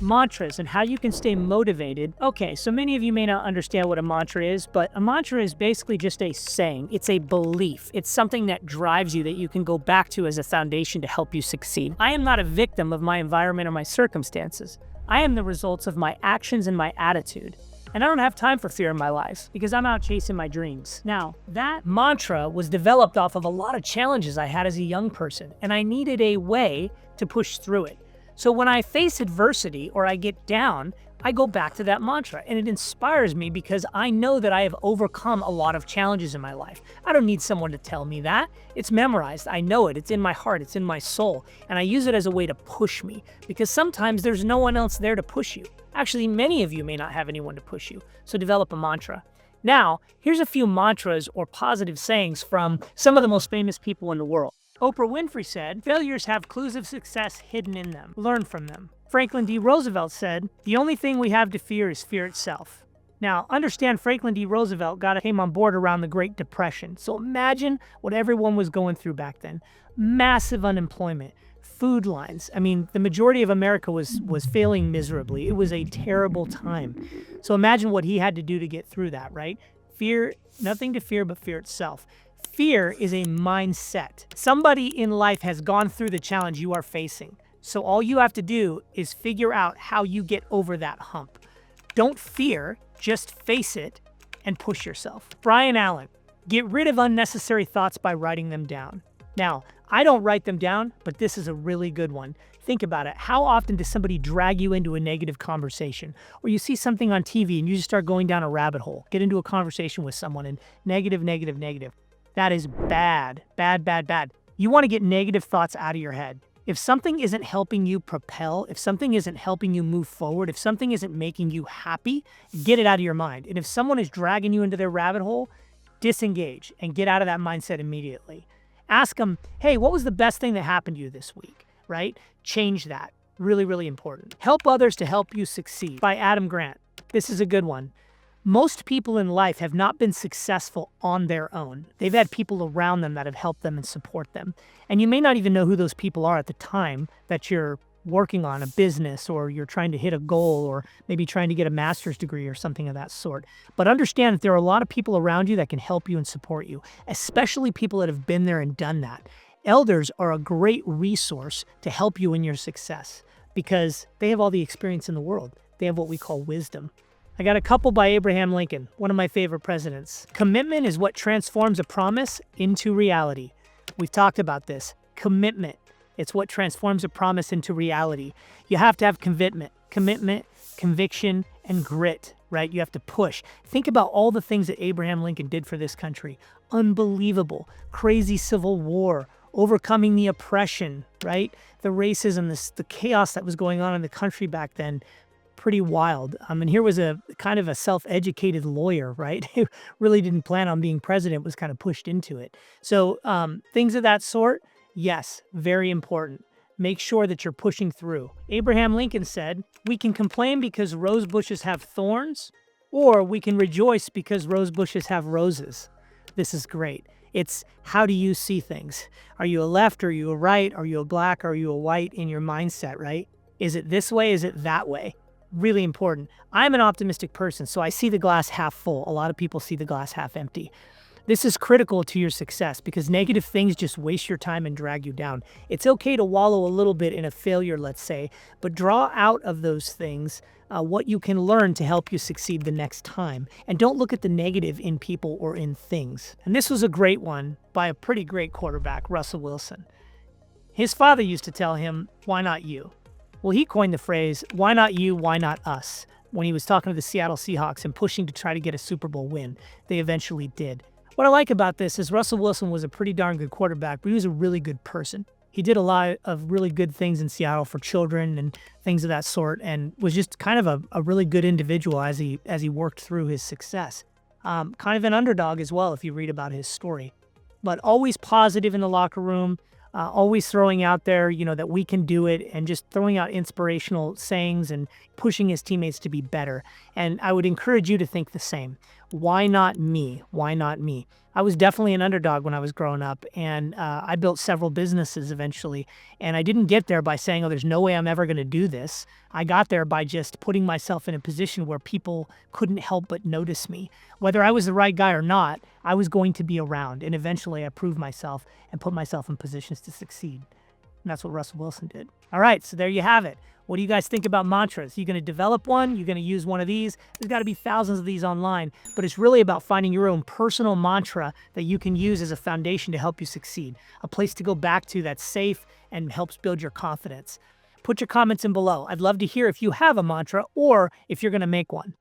Mantras and how you can stay motivated. Okay, so many of you may not understand what a mantra is, but a mantra is basically just a saying. It's a belief. It's something that drives you that you can go back to as a foundation to help you succeed. I am not a victim of my environment or my circumstances. I am the results of my actions and my attitude. And I don't have time for fear in my life because I'm out chasing my dreams. Now, that mantra was developed off of a lot of challenges I had as a young person, and I needed a way to push through it. So when I face adversity or I get down, I go back to that mantra, and it inspires me because I know that I have overcome a lot of challenges in my life. I don't need someone to tell me that. It's memorized. I know it. It's in my heart. It's in my soul. And I use it as a way to push me because sometimes there's no one else there to push you. Actually, many of you may not have anyone to push you. So develop a mantra. Now, here's a few mantras or positive sayings from some of the most famous people in the world. Oprah Winfrey said, "Failures have clues of success hidden in them. Learn from them." Franklin D. Roosevelt said, "The only thing we have to fear is fear itself." Now, understand Franklin D. Roosevelt came on board around the Great Depression. So imagine what everyone was going through back then. Massive unemployment, food lines. I mean, the majority of America was failing miserably. It was a terrible time. So imagine what he had to do to get through that, right? Fear, nothing to fear but fear itself. Fear is a mindset. Somebody in life has gone through the challenge you are facing. So all you have to do is figure out how you get over that hump. Don't fear, just face it and push yourself. Brian Allen, get rid of unnecessary thoughts by writing them down. Now, I don't write them down, but this is a really good one. Think about it. How often does somebody drag you into a negative conversation? Or you see something on TV and you just start going down a rabbit hole, get into a conversation with someone and negative, negative, negative. That is bad, bad, bad, bad. You want to get negative thoughts out of your head. If something isn't helping you propel, if something isn't helping you move forward, if something isn't making you happy, get it out of your mind. And if someone is dragging you into their rabbit hole, disengage and get out of that mindset immediately. Ask them, hey, what was the best thing that happened to you this week, right? Change that. Really, really important. Help others to help you succeed by Adam Grant. This is a good one. Most people in life have not been successful on their own. They've had people around them that have helped them and support them. And you may not even know who those people are at the time that you're working on a business or you're trying to hit a goal or maybe trying to get a master's degree or something of that sort. But understand that there are a lot of people around you that can help you and support you, especially people that have been there and done that. Elders are a great resource to help you in your success because they have all the experience in the world. They have what we call wisdom. I got a couple by Abraham Lincoln, one of my favorite presidents. Commitment is what transforms a promise into reality. We've talked about this. Commitment. It's what transforms a promise into reality. You have to have commitment, conviction, and grit, right? You have to push. Think about all the things that Abraham Lincoln did for this country. Unbelievable. Crazy civil war, overcoming the oppression, right? The racism, the chaos that was going on in the country back then. Pretty wild. And here was a kind of a self-educated lawyer, right? Who really didn't plan on being president, was kind of pushed into it. So things of that sort, yes, very important. Make sure that you're pushing through. Abraham Lincoln said, "We can complain because rose bushes have thorns, or we can rejoice because rose bushes have roses." This is great. It's how do you see things? Are you a left? Are you a right? Are you a black? Are you a white in your mindset, right? Is it this way? Is it that way? Really important. I'm an optimistic person, so I see the glass half full. A lot of people see the glass half empty. This is critical to your success because negative things just waste your time and drag you down. It's okay to wallow a little bit in a failure, let's say, but draw out of those things what you can learn to help you succeed the next time. And don't look at the negative in people or in things. And this was a great one by a pretty great quarterback, Russell Wilson. His father used to tell him, "Why not you?" Well, he coined the phrase, "Why not you, why not us?" when he was talking to the Seattle Seahawks and pushing to try to get a Super Bowl win. They eventually did. What I like about this is Russell Wilson was a pretty darn good quarterback, but he was a really good person. He did a lot of really good things in Seattle for children and things of that sort, and was just kind of a really good individual as he worked through his success. Kind of an underdog as well if you read about his story. But always positive in the locker room. Always throwing out there, that we can do it and just throwing out inspirational sayings and pushing his teammates to be better. And I would encourage you to think the same. Why not me? Why not me? I was definitely an underdog when I was growing up, and I built several businesses eventually. And I didn't get there by saying, oh, there's no way I'm ever going to do this. I got there by just putting myself in a position where people couldn't help but notice me. Whether I was the right guy or not, I was going to be around. And eventually I proved myself and put myself in positions to succeed. And that's what Russell Wilson did. All right, so there you have it. What do you guys think about mantras? You going to develop one? You going to use one of these? There's got to be thousands of these online, but it's really about finding your own personal mantra that you can use as a foundation to help you succeed. A place to go back to that's safe and helps build your confidence. Put your comments in below. I'd love to hear if you have a mantra or if you're going to make one.